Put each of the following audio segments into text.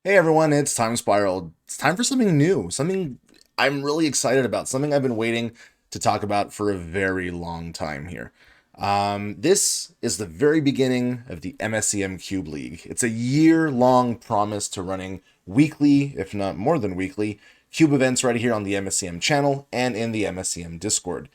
Hey everyone, it's Time Spiral. It's time for something new, something I'm really excited about, something I've been waiting to talk about for a very long time here. This is the very beginning of the MSEM Cube League. It's a year-long promise to running weekly, if not more than weekly, Cube events right here on the MSEM channel and in the MSEM Discord.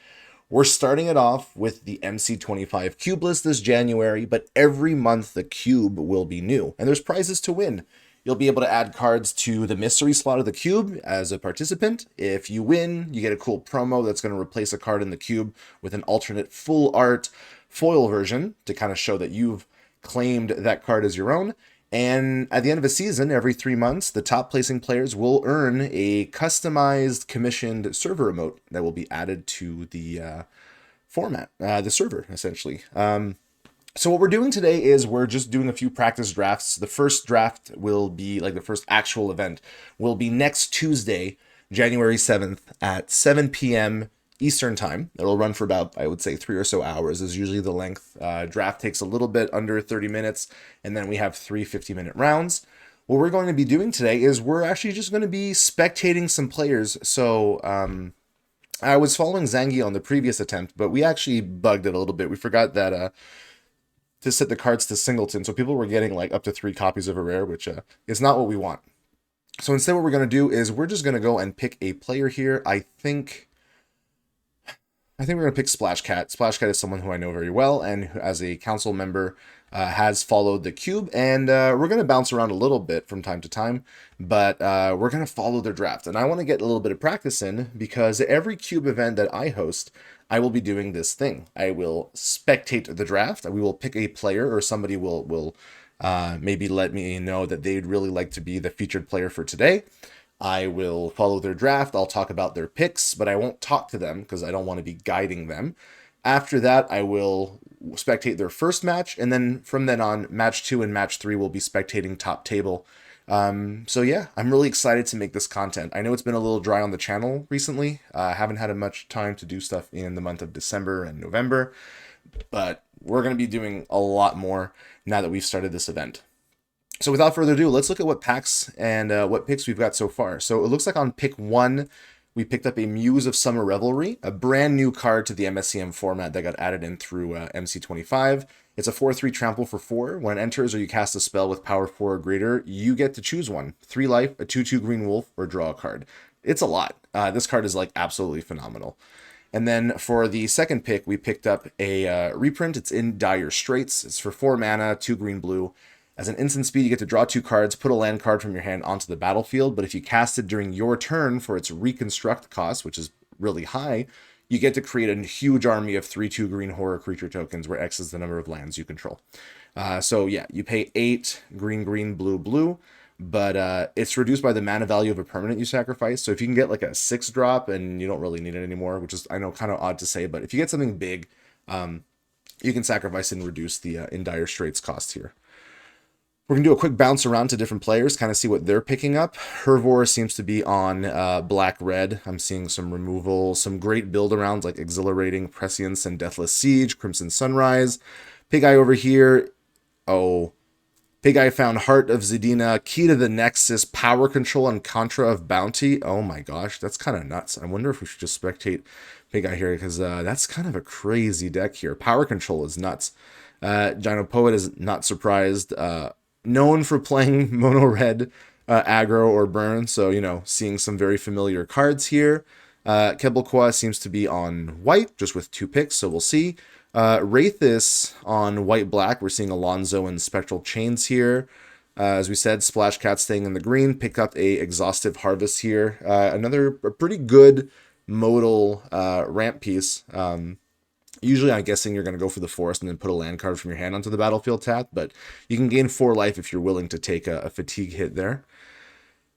We're starting it off with the MC25 Cube list this January, but every month the cube will be new, and there's prizes to win. You'll be able to add cards to the mystery slot of the cube as a participant. If you win, you get a cool promo that's going to replace a card in the cube with an alternate full art foil version to kind of show that you've claimed that card as your own. And at the end of a season, every 3 months, the top placing players will earn a customized commissioned server emote that will be added to the format, the server, essentially. So what we're doing today is we're just doing a few practice drafts. The first draft will be, like the first actual event, will be next Tuesday, January 7th at 7 p.m. Eastern time. It'll run for about, I would say, 3 or so hours is usually the length. Draft takes a little bit under 30 minutes, and then we have 3 50-minute rounds. What we're going to be doing today is we're actually just going to be spectating some players. So I was following Zangi on the previous attempt, but we actually bugged it a little bit. We forgot that to set the cards to singleton, so people were getting like up to 3 copies of a rare, which is not what we want. So instead what we're going to do is we're just going to go and pick a player here. I think we're going to pick Splash Cat. Splash Cat is someone who I know very well, and who, as a council member, has followed the cube, and we're going to bounce around a little bit from time to time, but we're going to follow their draft. And I want to get a little bit of practice in, because every cube event that I host, I will be doing this thing. I will spectate the draft. We will pick a player, or somebody will maybe let me know that they'd really like to be the featured player for today. I will follow their draft. I'll talk about their picks, but I won't talk to them because I don't want to be guiding them. After that, I will spectate their first match, and then from then on, match 2 and match 3 will be spectating top table. So yeah, I'm really excited to make this content. I know it's been a little dry on the channel recently. I haven't had much time to do stuff in the month of December and November, but we're going to be doing a lot more now that we've started this event. So without further ado, let's look at what packs and what picks we've got so far. So it looks like on pick 1, we picked up a Muse of Summer Revelry, a brand new card to the MSEM format that got added in through MC25. It's a 4/3 trample for 4. When it enters or you cast a spell with power 4 or greater, you get to choose one. 3 life, a 2/2 green wolf, or draw a card. It's a lot. This card is like absolutely phenomenal. And then for the second pick, we picked up a reprint. It's in Dire Straits. It's for 4 mana, 2 green blue. As an instant speed, you get to draw 2 cards, put a land card from your hand onto the battlefield, but if you cast it during your turn for its reconstruct cost, which is really high, you get to create a huge army of 3/2 green horror creature tokens, where X is the number of lands you control. So yeah, you pay 8 green, green, blue, blue, but it's reduced by the mana value of a permanent you sacrifice. So if you can get like a 6 drop and you don't really need it anymore, which is, I know, kind of odd to say, but if you get something big, you can sacrifice and reduce the in Dire Straits cost here. We're going to do a quick bounce around to different players, kind of see what they're picking up. Hervor seems to be on black-red. I'm seeing some removal, some great build-arounds like Exhilarating, Prescience, and Deathless Siege, Crimson Sunrise. Pig Eye over here. Oh, Pig Eye found Heart of Zedina, Key to the Nexus, Power Control, and Contra of Bounty. Oh my gosh, that's kind of nuts. I wonder if we should just spectate Pig Eye here, because that's kind of a crazy deck here. Power Control is nuts. Gyno Poet is not surprised. Known for playing mono red aggro or burn, so you know, seeing some very familiar cards here. Kebelqua seems to be on white, just with 2 picks, so we'll see. Wraithis on white-black. We're seeing Alonzo and Spectral Chains here. As we said, Splash Cat staying in the green. Picked up a Exhaustive Harvest here. Another pretty good modal ramp piece. Usually I'm guessing you're going to go for the forest and then put a land card from your hand onto the battlefield tap, but you can gain 4 life if you're willing to take a fatigue hit there.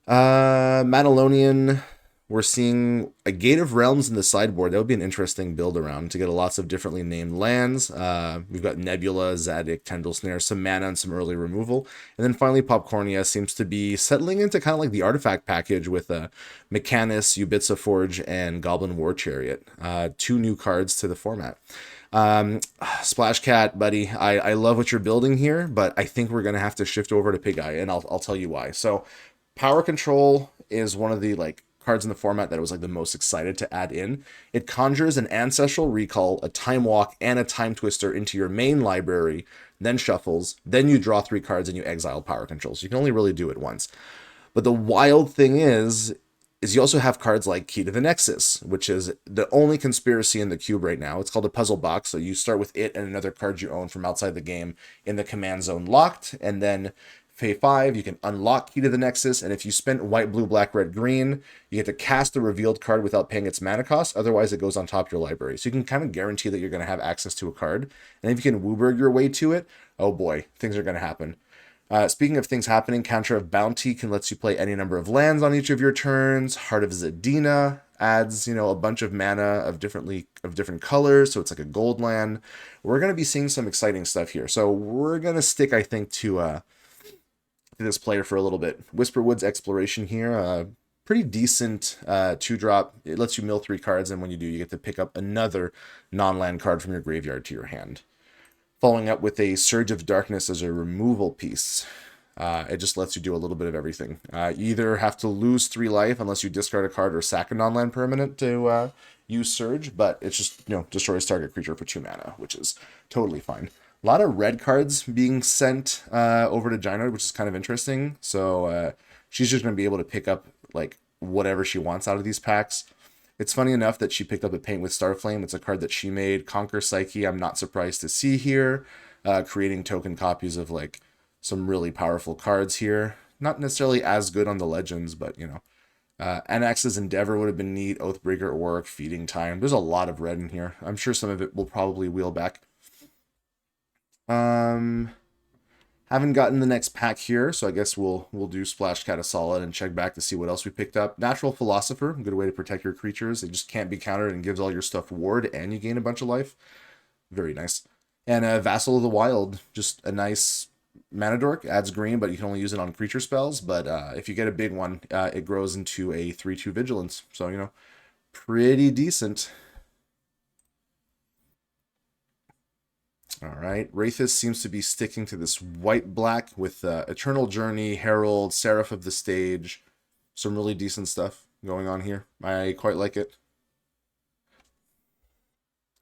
Madalonian, we're seeing a Gate of Realms in the sideboard. That would be an interesting build around to get lots of differently named lands. We've got Nebula, Zadig, Tendril Snare, some mana, and some early removal. And then finally, Popcornia seems to be settling into kind of like the artifact package with Mechanus, Ubitsa Forge, and Goblin War Chariot. 2 new cards to the format. Splash Cat, buddy, I love what you're building here, but I think we're gonna have to shift over to Pig Eye, and I'll tell you why. So, Power Control is one of the like cards in the format that I was like the most excited to add in. It conjures an Ancestral Recall, a Time Walk, and a Time Twister into your main library, then shuffles, then you draw 3 cards and you exile Power Control. So you can only really do it once. But the wild thing is you also have cards like Key to the Nexus, which is the only conspiracy in the cube right now. It's called a puzzle box, so you start with it and another card you own from outside the game in the command zone locked, and then Phase 5, you can unlock Key to the Nexus, and if you spend white, blue, black, red, green, you get to cast the revealed card without paying its mana cost, otherwise it goes on top of your library. So you can kind of guarantee that you're going to have access to a card, and if you can Wooburg your way to it, oh boy, things are going to happen. Speaking of things happening, Counter of Bounty can let you play any number of lands on each of your turns. Heart of Zadina adds, a bunch of mana of different colors, so it's like a gold land. We're going to be seeing some exciting stuff here. So we're going to stick, I think, to this player for a little bit. Whisperwood's Exploration here, pretty decent 2-drop. It lets you mill 3 cards, and when you do, you get to pick up another non-land card from your graveyard to your hand. Following up with a Surge of Darkness as a removal piece. It just lets you do a little bit of everything. You either have to lose 3 life unless you discard a card or sack a non-land permanent to use Surge, but it's just, destroys target creature for 2 mana, which is totally fine. A lot of red cards being sent over to Gynoid, which is kind of interesting. So she's just going to be able to pick up like whatever she wants out of these packs. It's funny enough that she picked up a Paint with Starflame. It's a card that she made. Conquer Psyche, I'm not surprised to see here. Creating token copies of like some really powerful cards here. Not necessarily as good on the Legends, but Anax's Endeavor would have been neat. Oathbreaker Orc, Feeding Time. There's a lot of red in here. I'm sure some of it will probably wheel back. Haven't gotten the next pack here, so I guess we'll do Splash Cat a solid and check back to see what else we picked up. Natural Philosopher, a good way to protect your creatures. It just can't be countered and gives all your stuff ward, and you gain a bunch of life. Very nice. And Vassal of the Wild, just a nice mana dork. Adds green, but you can only use it on creature spells. But if you get a big one, it grows into a 3/2 Vigilance. So, pretty decent. All right, Wraithus seems to be sticking to this white-black with Eternal Journey, Herald, Seraph of the Stage. Some really decent stuff going on here. I quite like it.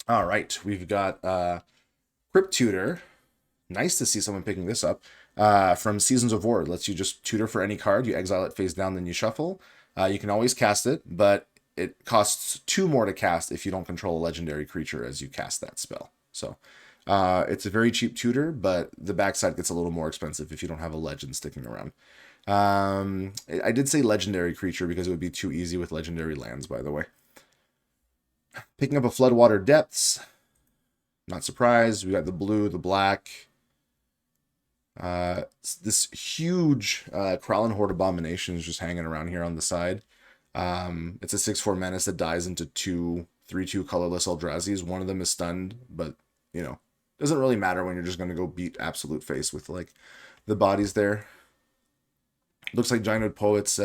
All right, we've got Crypt Tutor. Nice to see someone picking this up. From Seasons of War. It lets you just tutor for any card. You exile it face down, then you shuffle. You can always cast it, but it costs 2 more to cast if you don't control a legendary creature as you cast that spell. So it's a very cheap tutor, but the backside gets a little more expensive if you don't have a legend sticking around. I did say legendary creature because it would be too easy with legendary lands, by the way. Picking up a Floodwater Depths. Not surprised. We got the blue, the black. This huge Kralin Horde Abomination is just hanging around here on the side. It's a 6/4 menace that dies into 2 3/2 colorless Eldrazi's. One of them is stunned, but doesn't really matter when you're just going to go beat absolute face with like the bodies there. Looks like Gynoid Poet's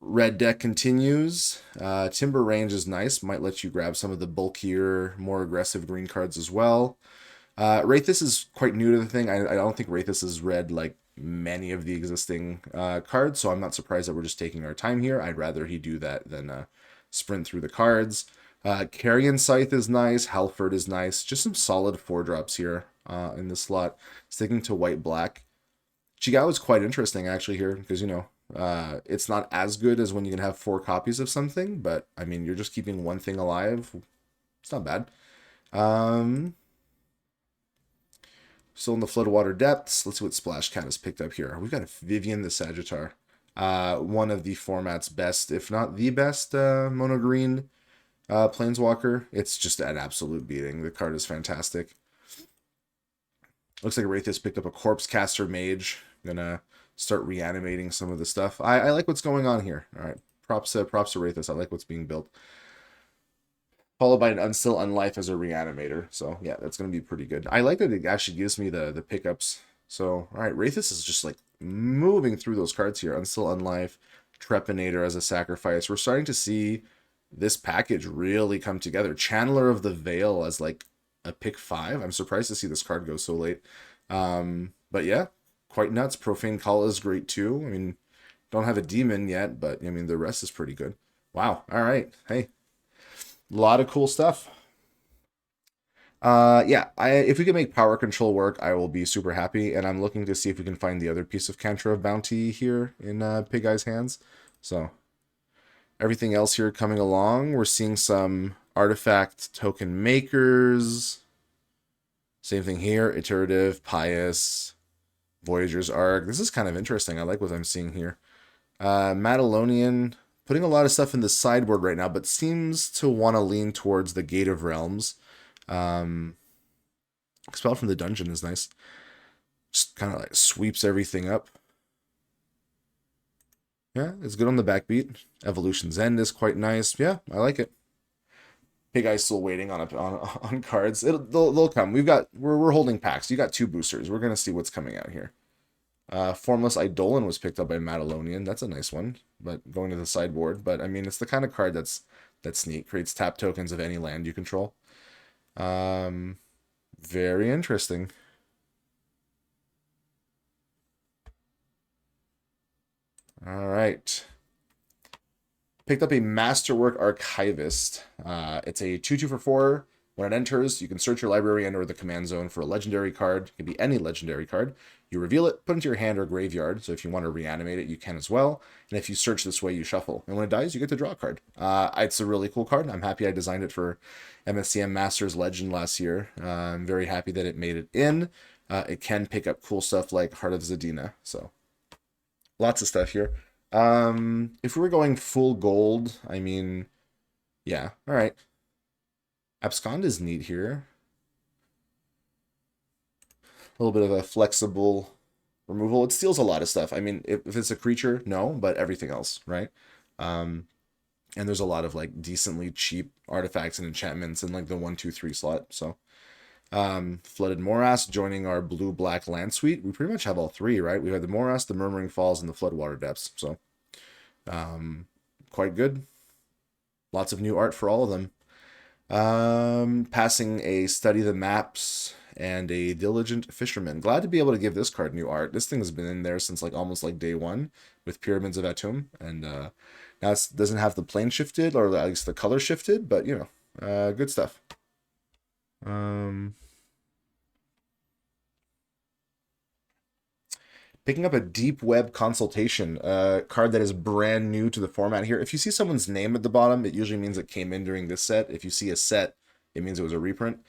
red deck continues. Timber Range is nice. Might let you grab some of the bulkier, more aggressive green cards as well. Wraithus is quite new to the thing. I don't think Wraithus has read like many of the existing cards, so I'm not surprised that we're just taking our time here. I'd rather he do that than sprint through the cards. Carrion Scythe is nice. Halford is nice. Just some solid 4-drops here in this slot. Sticking to white-black. Chigao is quite interesting actually here because, it's not as good as when you can have 4 copies of something, but I mean, you're just keeping one thing alive. It's not bad. Still in the Floodwater Depths. Let's see what Splash Cat has picked up here. We've got a Vivian the Sagittar. One of the format's best, if not the best, mono green Planeswalker. It's just an absolute beating. The card is fantastic. Looks like Wraithus picked up a Corpse Caster Mage. Gonna start reanimating some of the stuff. I like what's going on here. All right, props to Wraithus. I like what's being built. Followed by an Unstill Unlife as a reanimator. So yeah, that's gonna be pretty good. I like that it actually gives me the pickups. So all right, Wraithus is just like moving through those cards here. Unstill Unlife, Trepanator as a sacrifice. We're starting to see this package really come together. Channeler of the Veil as like a pick 5. I'm surprised to see this card go so late. But yeah, quite nuts. Profane Call is great too. I mean, don't have a demon yet, but I mean, the rest is pretty good. Wow. All right. Hey, a lot of cool stuff. Yeah, if we can make power control work, I will be super happy. And I'm looking to see if we can find the other piece of Cantor of Bounty here in Pig Eye's hands. So everything else here coming along. We're seeing some artifact token makers. Same thing here. Iterative, Pious, Voyager's Arc. This is kind of interesting. I like what I'm seeing here. Madalonian, putting a lot of stuff in the sideboard right now, but seems to want to lean towards the Gate of Realms. Expelled from the Dungeon is nice. Just kind of like sweeps everything up. Yeah, it's good on the backbeat. Evolution's End is quite nice. Yeah, I like it. Big Eye's still waiting on cards. They'll come. We're holding packs. You got 2 boosters. We're gonna see what's coming out here. Formless Eidolon was picked up by Madalonian. That's a nice one, but going to the sideboard. But I mean, it's the kind of card that's neat. Creates tap tokens of any land you control. Very interesting. All right. Picked up a Masterwork Archivist. It's a 2/2 for 4. When it enters, you can search your library and/or the command zone for a legendary card. It can be any legendary card. You reveal it, put it into your hand or graveyard. So if you want to reanimate it, you can as well. And if you search this way, you shuffle. And when it dies, you get to draw a card. It's a really cool card. I'm happy I designed it for MSEM Masters Legend last year. I'm very happy that it made it in. It can pick up cool stuff like Heart of Zadina. So lots of stuff here. If we were going full gold, I mean, yeah, all right. Abscond is neat here. A little bit of a flexible removal. It steals a lot of stuff. I mean, if it's a creature, no, but everything else, right? And there's a lot of like decently cheap artifacts and enchantments in like the 1, 2, 3 slot. So, Flooded Morass joining our blue-black land suite. We pretty much have all 3, right? We have the Morass, the Murmuring Falls, and the Floodwater Depths. So, quite good. Lots of new art for all of them. Passing a Study the Maps and a Diligent Fisherman. Glad to be able to give this card new art. This thing has been in there since like almost like day 1 with Pyramids of Atum, and now it doesn't have the plane shifted, or at least the color shifted, but you know, good stuff. Picking up a Deep Web Consultation, a card that is brand new to the format here. If you see someone's name at the bottom, it usually means it came in during this set. If you see a set, it means it was a reprint.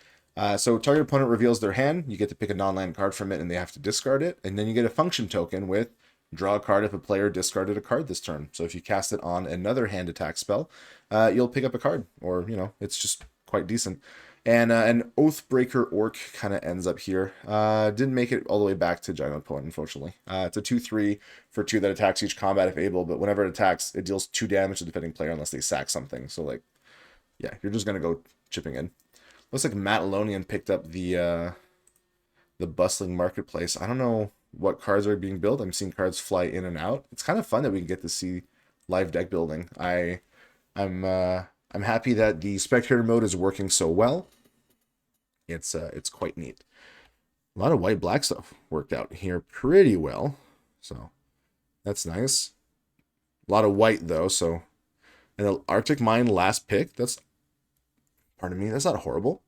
So target opponent reveals their hand. You get to pick a non-land card from it, and they have to discard it. And then you get a function token with draw a card if a player discarded a card this turn. So if you cast it on another hand attack spell, you'll pick up a card. Or, you know, it's just quite decent. And an Oathbreaker Orc kind of ends up here. Didn't make it all the way back to Giant Opponent, unfortunately. It's a 2/3 for 2 that attacks each combat if able, but whenever it attacks, it deals 2 damage to the defending player unless they sack something. So, like, yeah, you're just going to go chipping in. Looks like Matalonian picked up the Bustling Marketplace. I don't know what cards are being built. I'm seeing cards fly in and out. It's kind of fun that we can get to see live deck building. I'm happy that the spectator mode is working so well. It's quite neat. A lot of white-black stuff worked out here pretty well, so that's nice. A lot of white though, so an Arctic Mine last pick. Pardon me, that's not horrible.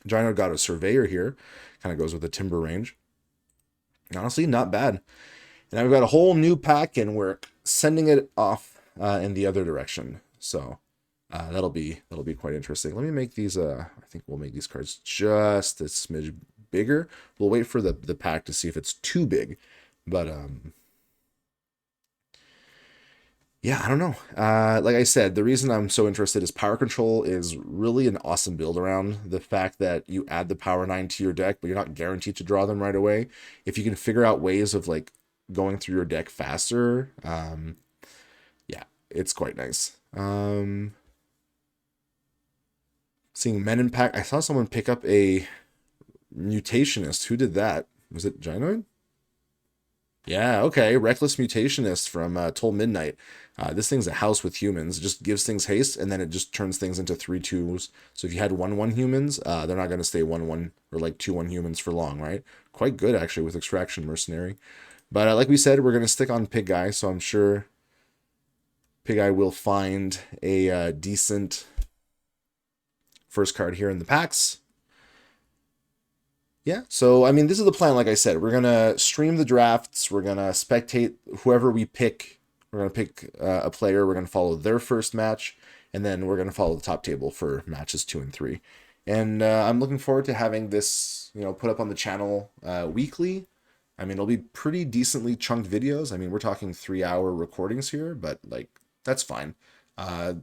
Gino got a Surveyor here, kind of goes with the Timber range. Honestly, not bad. And I've got a whole new pack, and we're sending it off in the other direction. So that'll be quite interesting. Let me make these. I think we'll make these cards just a smidge bigger. We'll wait for the pack to see if it's too big, but yeah, I don't know. Like I said, the reason I'm so interested is Power Control is really an awesome build around. The fact that you add the Power 9 to your deck, but you're not guaranteed to draw them right away. If you can figure out ways of like going through your deck faster, yeah, it's quite nice. Seeing Men in Pack, I saw someone pick up a Mutationist. Who did that? Was it Gynoid? Yeah, okay. Reckless Mutationist from Toll Midnight. This thing's a house with humans. It just gives things haste, and then it just turns things into 3/2s. So if you had 1/1 humans, they're not going to stay 1/1 or like 2/1 humans for long, right? Quite good, actually, with Extraction Mercenary. But like we said, we're going to stick on Pig Guy, so I'm sure Pig Guy will find a decent first card here in the packs. Yeah, so I mean, this is the plan. Like I said, we're gonna stream the drafts. We're gonna spectate whoever we pick. We're gonna pick a player. We're gonna follow their first match, and then we're gonna follow the top table for matches 2 and 3. And I'm looking forward to having this, put up on the channel weekly. I mean, it'll be pretty decently chunked videos. I mean, we're talking 3-hour recordings here, but like that's fine. Uh,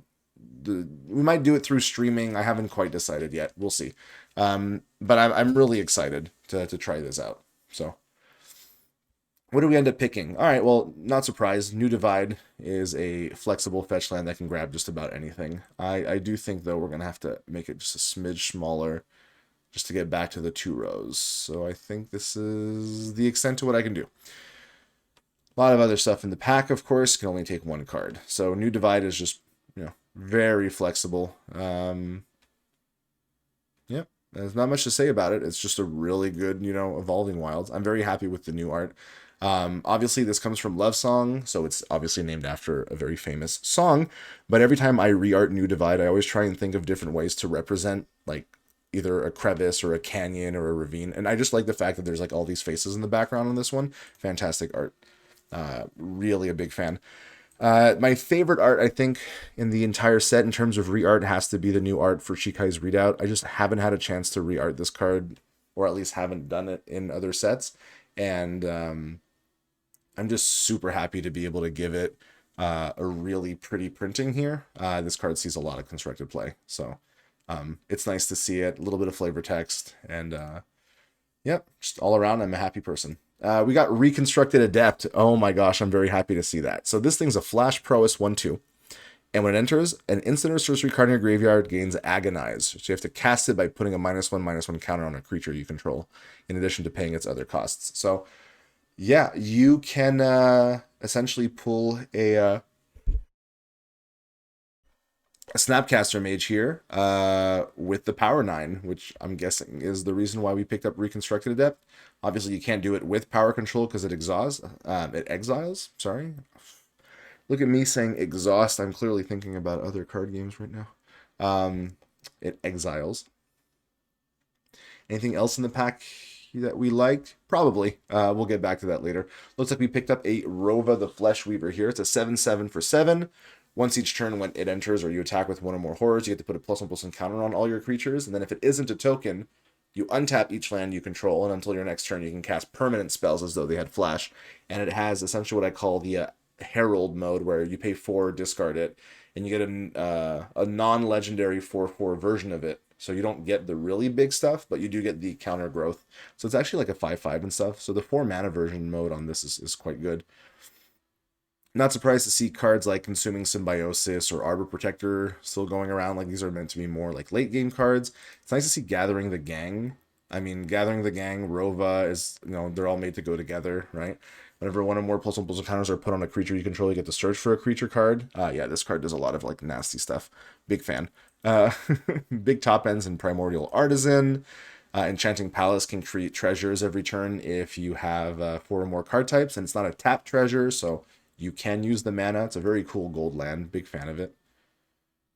we might do it through streaming. I haven't quite decided yet. We'll see. But I'm really excited to try this out. So, what do we end up picking? All right, well, not surprised. New Divide is a flexible fetch land that can grab just about anything. I do think, though, we're going to have to make it just a smidge smaller just to get back to the 2 rows. So I think this is the extent to what I can do. A lot of other stuff in the pack, of course, can only take 1 card. So New Divide is just, very flexible. Yep. There's not much to say about it. It's just a really good, evolving wilds. I'm very happy with the new art. Obviously, this comes from Love Song, so it's obviously named after a very famous song. But every time I re-art New Divide, I always try and think of different ways to represent, like, either a crevice or a canyon or a ravine. And I just like the fact that there's, like, all these faces in the background on this one. Fantastic art. Really a big fan. My favorite art, I think, in the entire set in terms of re-art has to be the new art for Shikai's Readout. I just haven't had a chance to re-art this card, or at least haven't done it in other sets. And I'm just super happy to be able to give it a really pretty printing here. This card sees a lot of constructed play. So it's nice to see it, a little bit of flavor text, and yep, just all around, I'm a happy person. We got Reconstructed Adept. Oh my gosh, I'm very happy to see that. So this thing's a Flash Prowess 1/2. And when it enters, an instant or sorcery card in your graveyard gains Agonize. So you have to cast it by putting a -1/-1 counter on a creature you control, in addition to paying its other costs. So yeah, you can essentially pull a Snapcaster Mage here with the Power 9, which I'm guessing is the reason why we picked up Reconstructed Adept. Obviously, you can't do it with power control because it exiles. Sorry. Look at me saying exhaust. I'm clearly thinking about other card games right now. It exiles. Anything else in the pack that we liked? Probably. We'll get back to that later. Looks like we picked up a Rova the Flesh Weaver here. It's a 7/7 for 7. Once each turn, when it enters or you attack with 1 or more horrors, you get to put a +1/+1 counter on all your creatures. And then if it isn't a token, you untap each land you control, and until your next turn, you can cast permanent spells as though they had flash. And it has essentially what I call the Herald mode, where you pay 4, discard it, and you get a non-legendary 4/4 version of it. So you don't get the really big stuff, but you do get the counter growth. So it's actually like a 5/5 and stuff. So the 4 mana version mode on this is quite good. Not surprised to see cards like Consuming Symbiosis or Arbor Protector still going around. Like, these are meant to be more like late game cards. It's nice to see Gathering the Gang. I mean, Gathering the Gang, Rova is, they're all made to go together, right? Whenever 1 or more +1/+1 counters are put on a creature you control, you get to search for a creature card. Yeah, this card does a lot of like nasty stuff. Big fan. Big top ends in Primordial Artisan. Enchanting Palace can create treasures every turn if you have 4 or more card types, and it's not a tap treasure, so you can use the mana. It's a very cool gold land. Big fan of it.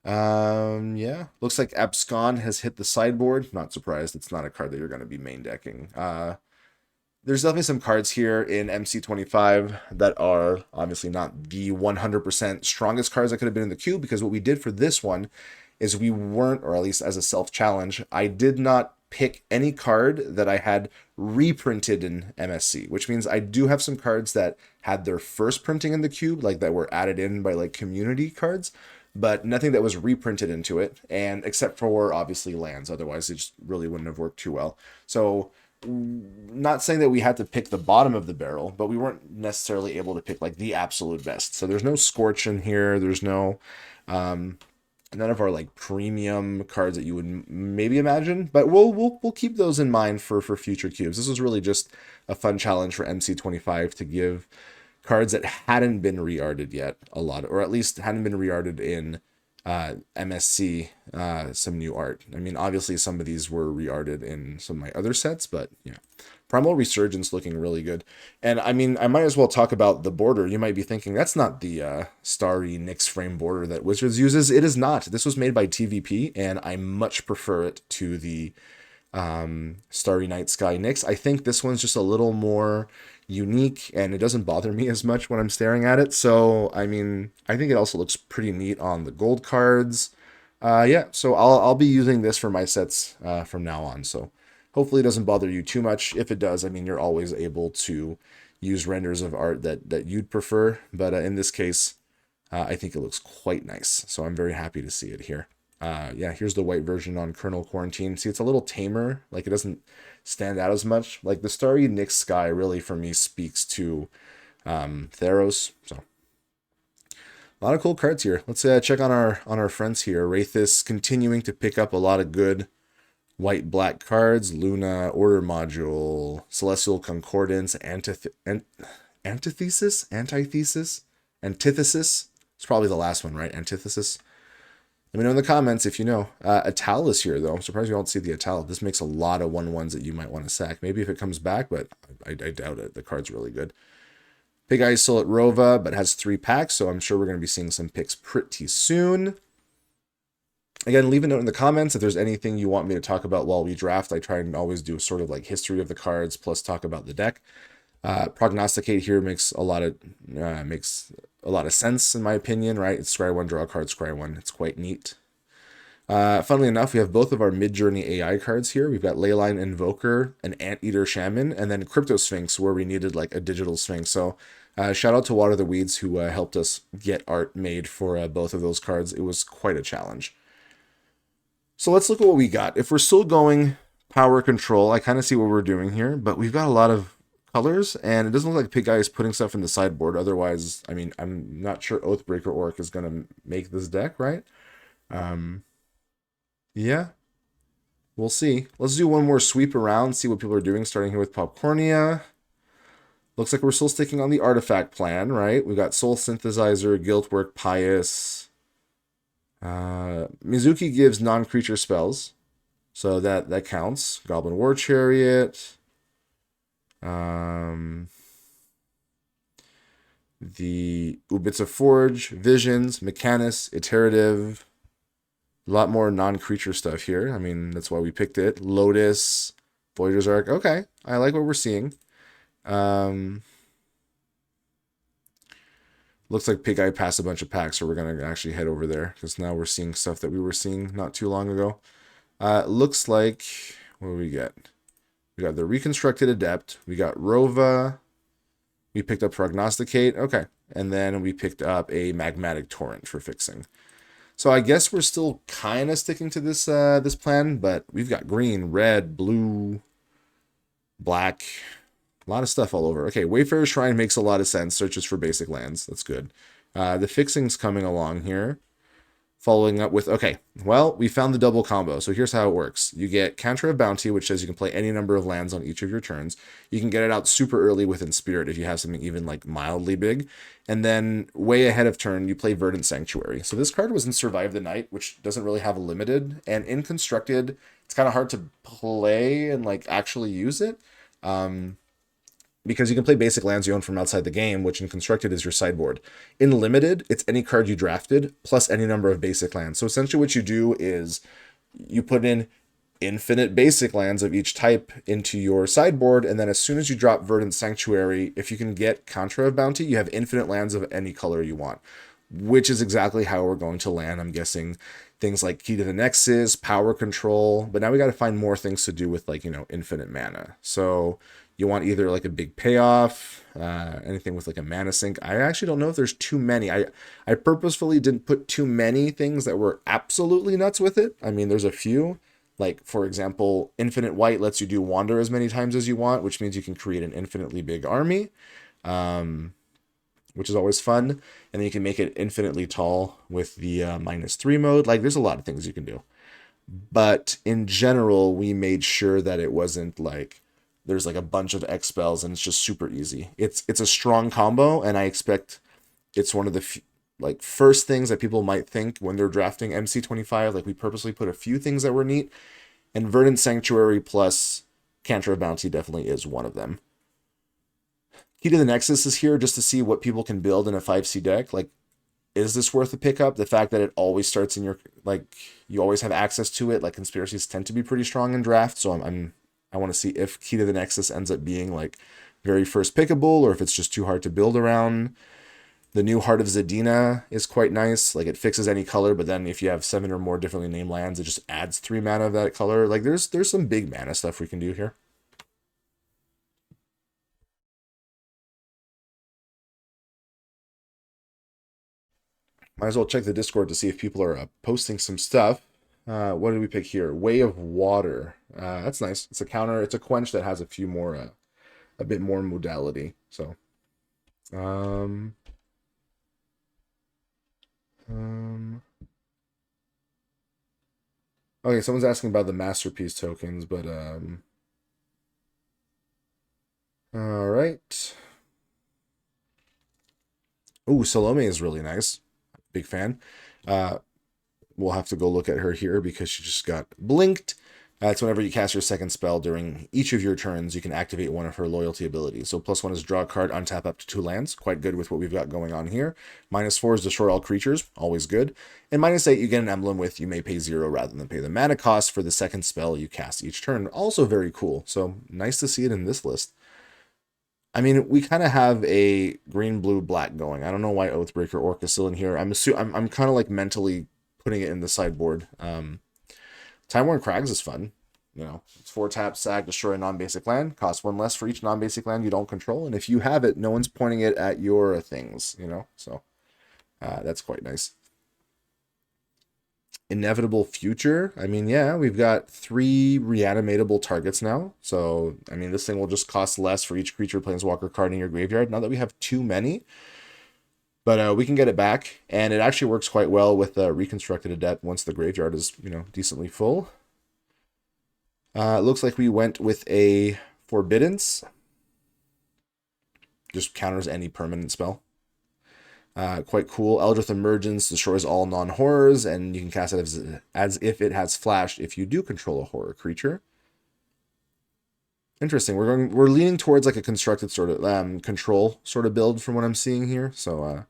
Yeah. Looks like Abscon has hit the sideboard. Not surprised. It's not a card that you're going to be main decking. There's definitely some cards here in MC25 that are obviously not the 100% strongest cards that could have been in the queue, because what we did for this one is we weren't, or at least as a self-challenge, I did not pick any card that I had reprinted in MSC, which means I do have some cards that had their first printing in the cube, like that were added in by like community cards, but nothing that was reprinted into it, and except for obviously lands. Otherwise, it just really wouldn't have worked too well. So not saying that we had to pick the bottom of the barrel, but we weren't necessarily able to pick like the absolute best. So there's no Scorch in here. There's no none of our like premium cards that you would maybe imagine, but we'll keep those in mind for future cubes. This was really just a fun challenge for MC25 to give cards that hadn't been re-arted yet a lot, or at least hadn't been re-arted in MSC some new art. I mean, obviously some of these were re-arted in some of my other sets, but yeah. Primal Resurgence looking really good. And I mean, I might as well talk about the border. You might be thinking, that's not the starry Nyx frame border that Wizards uses. It is not. This was made by TVP, and I much prefer it to the Starry Night Sky Nyx. I think this one's just a little more unique, and it doesn't bother me as much when I'm staring at it. So, I mean, I think it also looks pretty neat on the gold cards. Yeah, so I'll be using this for my sets from now on. So hopefully it doesn't bother you too much. If it does, I mean, you're always able to use renders of art that you'd prefer. But in this case, I think it looks quite nice. So I'm very happy to see it here. Yeah, here's the white version on Kernel Quarantine. See, it's a little tamer. Like, it doesn't stand out as much. Like, the Starry Nyx Sky really, for me, speaks to Theros. So, a lot of cool cards here. Let's check on our friends here. Wraithis continuing to pick up a lot of good white-black cards. Luna, Order Module, Celestial Concordance, Antithesis? It's probably the last one, right? Antithesis. Let me know in the comments if you know. Atal is here, though. I'm surprised you don't see the Atal. This makes a lot of 1/1s that you might want to sack. Maybe if it comes back, but I doubt it. The card's really good. Big Isolate Rova, but has 3 packs, so I'm sure we're going to be seeing some picks pretty soon. Again, leave a note in the comments if there's anything you want me to talk about while we draft. I try and always do a sort of like history of the cards, plus talk about the deck. Prognosticate here makes a lot of sense in my opinion, right? It's scry 1, draw a card, scry 1. It's quite neat. Funnily enough, we have both of our mid-journey AI cards here. We've got Leyline Invoker, an Anteater Shaman, and then Crypto Sphinx, where we needed like a digital Sphinx. So shout out to Water the Weeds, who helped us get art made for both of those cards. It was quite a challenge. So let's look at what we got. If we're still going power control, I kind of see what we're doing here, but we've got a lot of colors, and it doesn't look like Pig Guy is putting stuff in the sideboard. Otherwise, I mean, I'm not sure Oathbreaker Orc is going to make this deck, right? Yeah, we'll see. Let's do one more sweep around, see what people are doing, starting here with Popcornia. Looks like we're still sticking on the artifact plan, right? We've got Soul Synthesizer, Guiltwork, Pious. Mizuki gives non-creature spells, so that counts. Goblin War Chariot. The Ubitsa Forge, Visions, Mechanus, Iterative. A lot more non-creature stuff here. I mean, that's why we picked it. Lotus, Voyager's Arc. Okay, I like what we're seeing. Looks like Pig Eye passed a bunch of packs, so we're going to actually head over there, because now we're seeing stuff that we were seeing not too long ago. Looks like, what do we get? We got the Reconstructed Adept. We got Rova. We picked up Prognosticate. Okay. And then we picked up a Magmatic Torrent for fixing. So I guess we're still kind of sticking to this this plan, but we've got green, red, blue, black, a lot of stuff all over. Okay, Wayfarer's Shrine makes a lot of sense. Searches for basic lands. That's good. The fixing's coming along here. Following up with, okay, well, we found the double combo. So here's how it works. You get Cantrip of Bounty, which says you can play any number of lands on each of your turns. You can get it out super early within Spirit if you have something even like mildly big. And then way ahead of turn, you play Verdant Sanctuary. So this card was in Survive the Night, which doesn't really have a limited. And in Constructed, it's kind of hard to play and like actually use it. Because you can play basic lands you own from outside the game, which in Constructed is your sideboard. In Limited, it's any card you drafted, plus any number of basic lands. So essentially what you do is you put in infinite basic lands of each type into your sideboard, and then as soon as you drop Verdant Sanctuary, if you can get Contra of Bounty, you have infinite lands of any color you want, which is exactly how we're going to land, I'm guessing. Things like Key to the Nexus, Power Control, but now we got to find more things to do with, like, you know, infinite mana. So you want either like a big payoff, anything with like a mana sink. I actually don't know if there's too many. I purposefully didn't put too many things that were absolutely nuts with it. I mean, there's a few. Like, for example, Infinite White lets you do Wander as many times as you want, which means you can create an infinitely big army. which is always fun. And then you can make it infinitely tall with the -3 mode. Like, there's a lot of things you can do. But in general, we made sure that it wasn't like there's like a bunch of X spells and it's just super easy. It's a strong combo, and I expect it's one of the like first things that people might think when they're drafting MC25. Like, we purposely put a few things that were neat, and Verdant Sanctuary plus Cantor of Bounty definitely is one of them. Key to the Nexus is here just to see what people can build in a 5C deck. Like, is this worth a pickup? The fact that it always starts in your, like, you always have access to it. Like, conspiracies tend to be pretty strong in draft, so I want to see if Key to the Nexus ends up being like very first pickable, or if it's just too hard to build around. The new Heart of Zadina is quite nice. Like, it fixes any color, but then if you have 7 or more differently named lands, it just adds 3 mana of that color. Like, there's some big mana stuff we can do here. Might as well check the Discord to see if people are posting some stuff. What did we pick here? Way of Water. That's nice. It's a counter. It's a quench that has a few more, a bit more modality. So, okay, someone's asking about the Masterpiece tokens, but all right. Ooh, Salome is really nice. Big fan. We'll have to go look at her here because she just got blinked. It's whenever you cast your second spell during each of your turns, you can activate one of her loyalty abilities. So +1 is draw a card, untap up to 2 lands. Quite good with what we've got going on here. -4 is destroy all creatures. Always good. And -8, you get an emblem with you may pay 0 rather than pay the mana cost for the second spell you cast each turn. Also very cool. So nice to see it in this list. I mean, we kind of have a green, blue, black going. I don't know why Oathbreaker Orc is still in here. I'm kind of like mentally putting it in the sideboard. Time-Worn Crags is fun. You know, it's 4 tap, sack, destroy a non-basic land. Costs 1 less for each non-basic land you don't control. And if you have it, no one's pointing it at your things, you know? So that's quite nice. Inevitable Future. I mean, yeah, we've got 3 reanimatable targets now. So, I mean, this thing will just cost less for each creature, planeswalker card in your graveyard. Not that we have too many, but we can get it back. And it actually works quite well with Reconstructed Adept once the graveyard is, you know, decently full. It looks like we went with a Forbiddance. Just counters any permanent spell. Quite cool. Eldritch Emergence destroys all non-horrors, and you can cast it as if it has flashed if you do control a horror creature. Interesting. We're leaning towards like a constructed sort of control sort of build from what I'm seeing here. So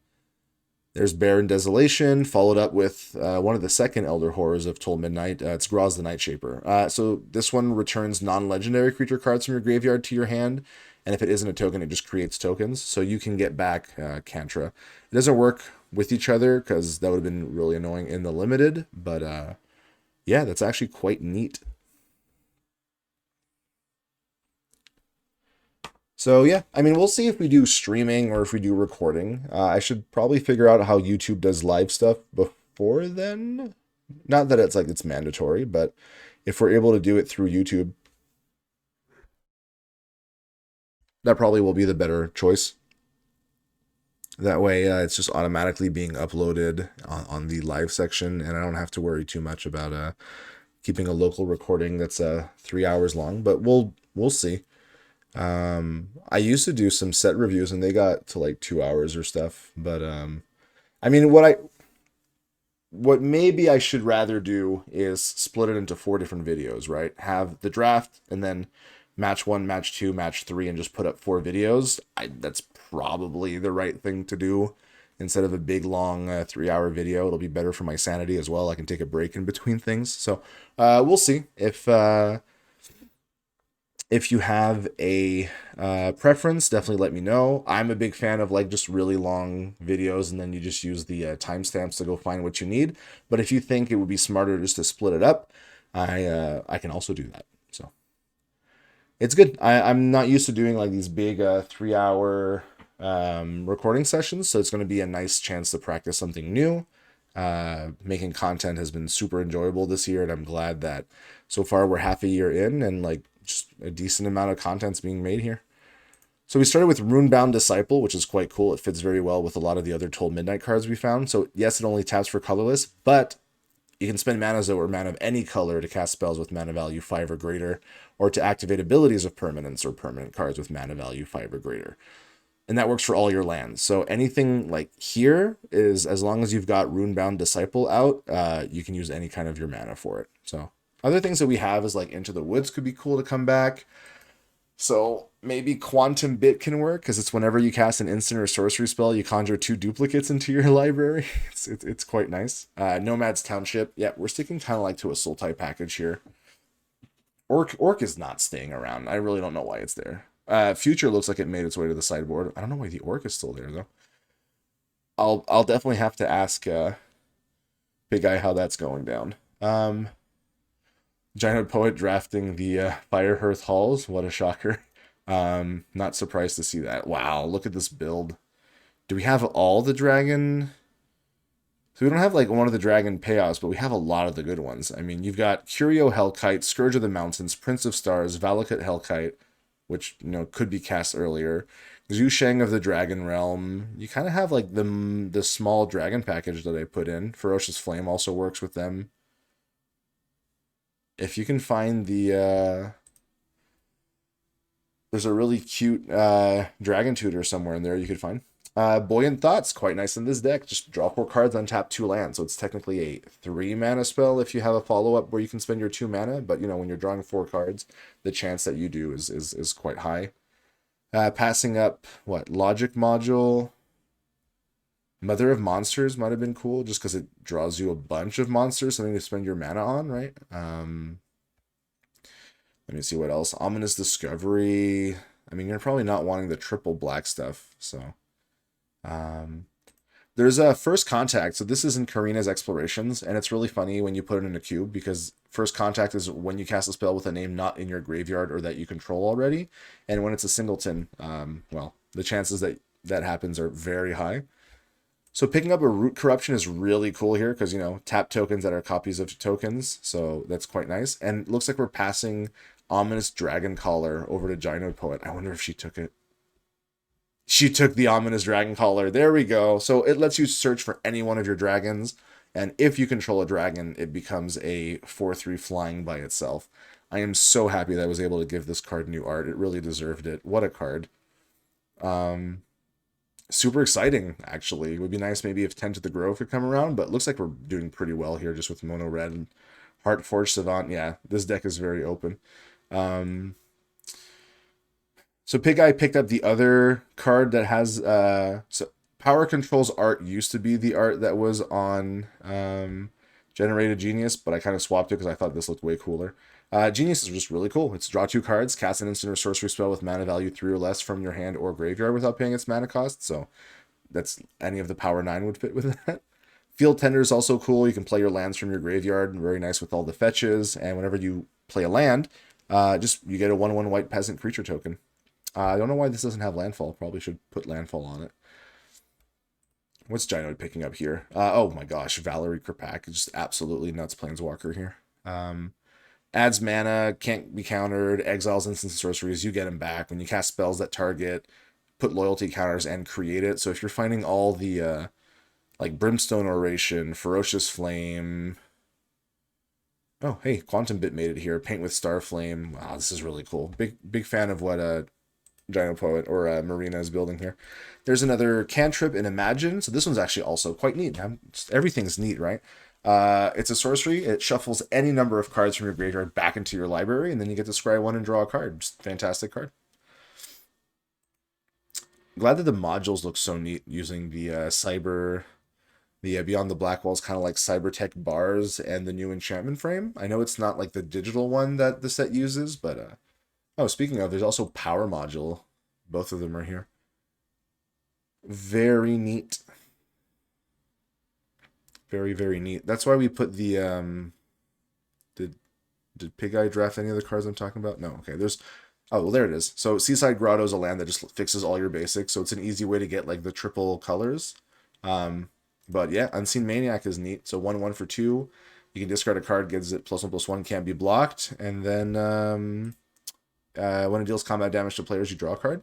there's Barren Desolation, followed up with one of the second Elder Horrors of Toll Midnight. It's Graaz the Nightshaper. So this one returns non-legendary creature cards from your graveyard to your hand. And if it isn't a token, it just creates tokens. So you can get back Cantra. It doesn't work with each other because that would have been really annoying in the limited. But yeah, that's actually quite neat. So yeah, I mean, we'll see if we do streaming or if we do recording. I should probably figure out how YouTube does live stuff before then. Not that it's mandatory, but if we're able to do it through YouTube, that probably will be the better choice. That way, it's just automatically being uploaded on the live section, and I don't have to worry too much about keeping a local recording that's 3 hours long. But we'll see. I used to do some set reviews, and they got to like 2 hours or stuff. But I mean, what maybe I should rather do is split it into 4 different videos, right? Have the draft, and then match 1, match 2, match 3, and just put up 4 videos. That's probably the right thing to do instead of a big long 3-hour video. It'll be better for my sanity as well. I can take a break in between things. So we'll see if you have a preference. Definitely let me know. I'm a big fan of like just really long videos, and then you just use the timestamps to go find what you need. But if you think it would be smarter just to split it up, I can also do that. So it's good. I'm not used to doing like these big 3-hour recording sessions, so it's going to be a nice chance to practice something new. Making content has been super enjoyable this year, and I'm glad that so far we're half a year in and like just a decent amount of content's being made here. So we started with Runebound Disciple, which is quite cool. It fits very well with a lot of the other Told Midnight cards we found. So yes, it only taps for colorless, but you can spend mana or mana of any color to cast spells with mana value 5 or greater, or to activate abilities of permanents or permanent cards with mana value 5 or greater. And that works for all your lands. So anything like here is, as long as you've got Runebound Disciple out, you can use any kind of your mana for it. So other things that we have is like Into the Woods could be cool to come back. So maybe Quantum Bit can work, because it's whenever you cast an instant or sorcery spell, you conjure 2 duplicates into your library. It's quite nice. Nomad's Township. Yeah, we're sticking kind of like to a Sultai package here. Orc is not staying around. I really don't know why it's there. Future looks like it made its way to the sideboard. I don't know why the Orc is still there though. I'll definitely have to ask Big Guy how that's going down. Giant Poet drafting the Fire Hearth Halls. What a shocker. Not surprised to see that. Wow, look at this build. Do we have all the dragon? So we don't have like one of the dragon payoffs, but we have a lot of the good ones. I mean, you've got Curio Hellkite, Scourge of the Mountains, Prince of Stars, Valakut Hellkite, which, you know, could be cast earlier. Zhu Sheng of the Dragon Realm. You kind of have like the small dragon package that I put in. Ferocious Flame also works with them. If you can find the there's a really cute dragon tutor somewhere in there you could find. Buoyant Thoughts, quite nice in this deck. Just draw 4 cards, untap 2 lands. So it's technically a 3 mana spell if you have a follow-up where you can spend your 2 mana. But, you know, when you're drawing 4 cards, the chance that you do is quite high. Passing up, what, Logic Module. Mother of Monsters might have been cool, just because it draws you a bunch of monsters, something to spend your mana on, right? Let me see what else. Ominous Discovery. I mean, you're probably not wanting the triple black stuff, so... there's a First Contact. So this is in Karina's Explorations, and it's really funny when you put it in a cube, because First Contact is when you cast a spell with a name not in your graveyard or that you control already. And when it's a singleton, well, the chances that that happens are very high. So picking up a Root Corruption is really cool here, because, you know, tap tokens that are copies of tokens. So that's quite nice. And it looks like we're passing Ominous Dragon Caller over to Gyno Poet. I wonder if she took it. She took the Ominous Dragon Caller. There we go. So it lets you search for any one of your dragons. And if you control a dragon, it becomes a 4/3 flying by itself. I am so happy that I was able to give this card new art. It really deserved it. What a card. Super exciting, actually. It would be nice maybe if Tend to the Grove could come around, but looks like we're doing pretty well here just with Mono Red and Heartforged Savant. Yeah, this deck is very open. So Pig Eye picked up the other card that has so Power Control's art used to be the art that was on Generated Genius, but I kind of swapped it because I thought this looked way cooler. Genius is just really cool. It's draw 2 cards, cast an instant or sorcery spell with mana value 3 or less from your hand or graveyard without paying its mana cost. So that's any of the Power 9 would fit with that. Field Tender is also cool. You can play your lands from your graveyard. Very nice with all the fetches. And whenever you play a land, you get a 1/1 white peasant creature token. I don't know why this doesn't have landfall. Probably should put landfall on it. What's Gynoid picking up here? Oh my gosh, Valerie Krepak. Just absolutely nuts planeswalker here. Adds mana, can't be countered, exiles instant sorceries, you get them back. When you cast spells that target, put loyalty counters and create it. So if you're finding all the like Brimstone Oration, Ferocious Flame. Oh, hey, Quantum Bit made it here. Paint with Starflame. Wow, this is really cool. Big fan of what Gyno Poet or Marina is building here. There's another Cantrip in Imagine. So this one's actually also quite neat. Everything's neat, right? It's a sorcery. It shuffles any number of cards from your graveyard back into your library, and then you get to scry 1 and draw a card. Just fantastic card. Glad that the modules look so neat using the Beyond the Black Walls kind of like Cybertech bars and the new enchantment frame. I know it's not like the digital one that the set uses, but oh, speaking of, there's also Power Module. Both of them are here. Very neat. Very, very neat. That's why we put the did Pig Eye draft any of the cards I'm talking about? No. Okay, there's oh, well, there it is. So Seaside Grotto is a land that just fixes all your basics, so it's an easy way to get like the triple colors. But yeah, Unseen Maniac is neat. So 1/1 for 2. You can discard a card, gives it +1/+1, can't be blocked, and then when it deals combat damage to players, you draw a card.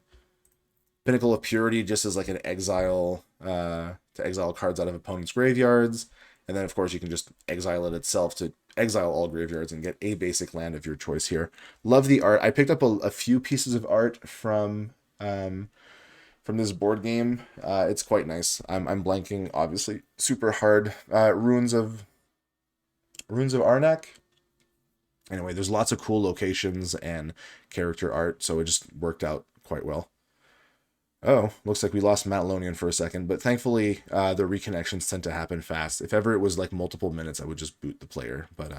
Pinnacle of Purity just as like an exile to exile cards out of opponents' graveyards. And then, of course, you can just exile it itself to exile all graveyards and get a basic land of your choice here. Love the art. I picked up a few pieces of art from this board game. It's quite nice. I'm blanking, obviously, super hard. Ruins of Arnak. Anyway, there's lots of cool locations and character art, so it just worked out quite well. Oh, looks like we lost Matalonian for a second, but thankfully the reconnections tend to happen fast. If ever it was like multiple minutes, I would just boot the player, but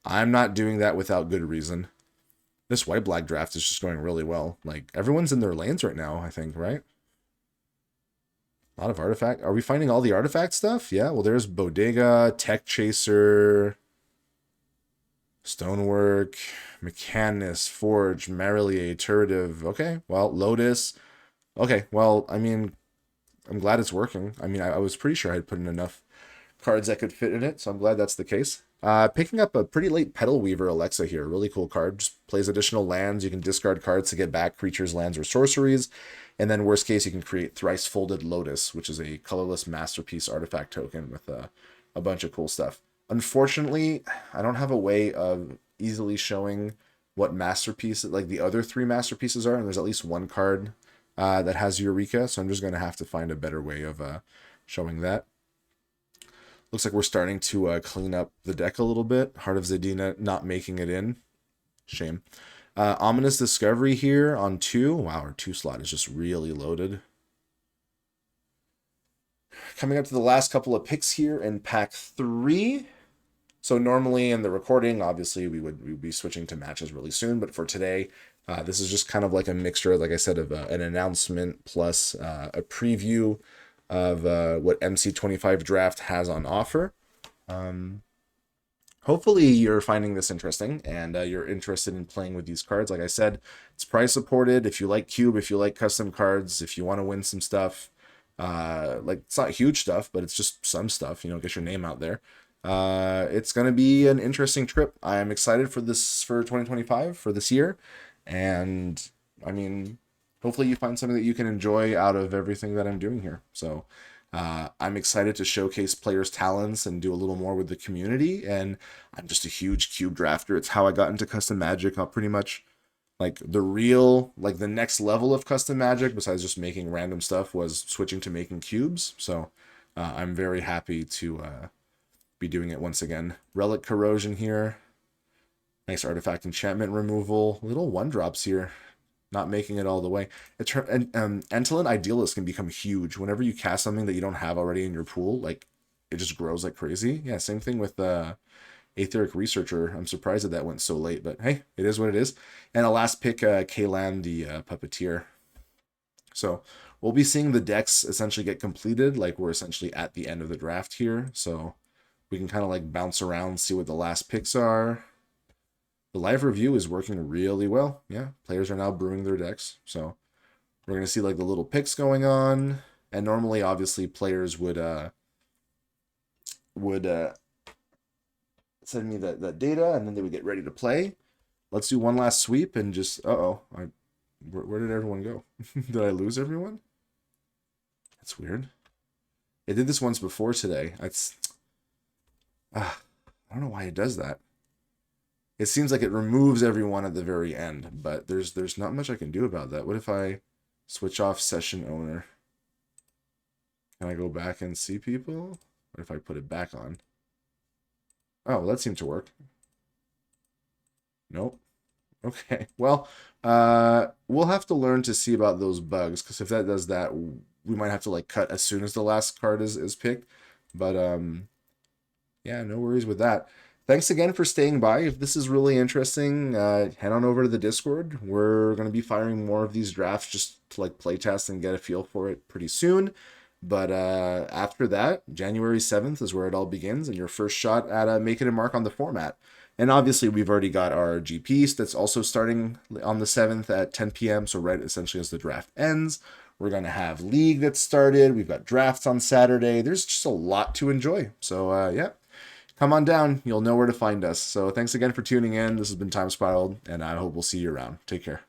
I'm not doing that without good reason. This white-black draft is just going really well. Like, everyone's in their lanes right now, I think, right? A lot of artifact. Are we finding all the artifact stuff? Yeah, well, there's Bodega, Tech Chaser, Stonework, Mechanist, Forge, Marilier, Turretive. Okay, well, Lotus. Okay, well, I mean, I'm glad it's working. I mean, I was pretty sure I'd put in enough cards that could fit in it, so I'm glad that's the case. Picking up a pretty late Petal Weaver Alexa here. Really cool card. Just plays additional lands. You can discard cards to get back creatures, lands, or sorceries. And then worst case, you can create Thrice Folded Lotus, which is a colorless masterpiece artifact token with a bunch of cool stuff. Unfortunately, I don't have a way of easily showing what masterpiece, like the other three masterpieces are, and there's at least one card that has Eureka, so I'm just going to have to find a better way of showing that. Looks like we're starting to clean up the deck a little bit. Heart of Zedina not making it in. Shame. Ominous Discovery here on 2. Wow, our 2 slot is just really loaded. Coming up to the last couple of picks here in pack 3. So normally in the recording, obviously we would be switching to matches really soon, but for today, this is just kind of like a mixture, like I said, of an announcement plus a preview of what MC25 Draft has on offer. Hopefully you're finding this interesting and you're interested in playing with these cards. Like I said, it's price supported. If you like Cube, if you like custom cards, if you want to win some stuff, like it's not huge stuff, but it's just some stuff, you know, get your name out there. It's going to be an interesting trip. I am excited for this, for 2025, for this year. And I mean, hopefully you find something that you can enjoy out of everything that I'm doing here. So I'm excited to showcase players' talents and do a little more with the community. And I'm just a huge Cube drafter. It's how I got into custom Magic. I'll pretty much like the real, like the next level of custom Magic, besides just making random stuff, was switching to making cubes. So I'm very happy to be doing it once again. Relic Corrosion here. Nice artifact enchantment removal. Little 1-drops here. Not making it all the way. Antolin Idealist can become huge. Whenever you cast something that you don't have already in your pool, like, it just grows like crazy. Yeah, same thing with Aetheric Researcher. I'm surprised that went so late, but hey, it is what it is. And a last pick, Kaylan the Puppeteer. So we'll be seeing the decks essentially get completed. Like, we're essentially at the end of the draft here. So we can kind of like bounce around, see what the last picks are. The live review is working really well. Yeah, players are now brewing their decks. So we're going to see like the little picks going on. And normally, obviously, players would send me that data, and then they would get ready to play. Let's do one last sweep and just, where did everyone go? Did I lose everyone? That's weird. It did this once before today. I don't know why it does that. It seems like it removes everyone at the very end, but there's not much I can do about that. What if I switch off session owner? Can I go back and see people? What if I put it back on? Oh, well, that seemed to work. Nope. Okay. Well, we'll have to learn to see about those bugs, because if that does that, we might have to like cut as soon as the last card is picked. But yeah, no worries with that. Thanks again for staying by. If this is really interesting, head on over to the Discord. We're going to be firing more of these drafts just to like play test and get a feel for it pretty soon. But after that, January 7th is where it all begins, and your first shot at making a mark on the format. And obviously, we've already got our GPs that's also starting on the 7th at 10 p.m. So right essentially as the draft ends. We're going to have League that's started. We've got drafts on Saturday. There's just a lot to enjoy. So yeah. Come on down. You'll know where to find us. So thanks again for tuning in. This has been Time Spiraled, and I hope we'll see you around. Take care.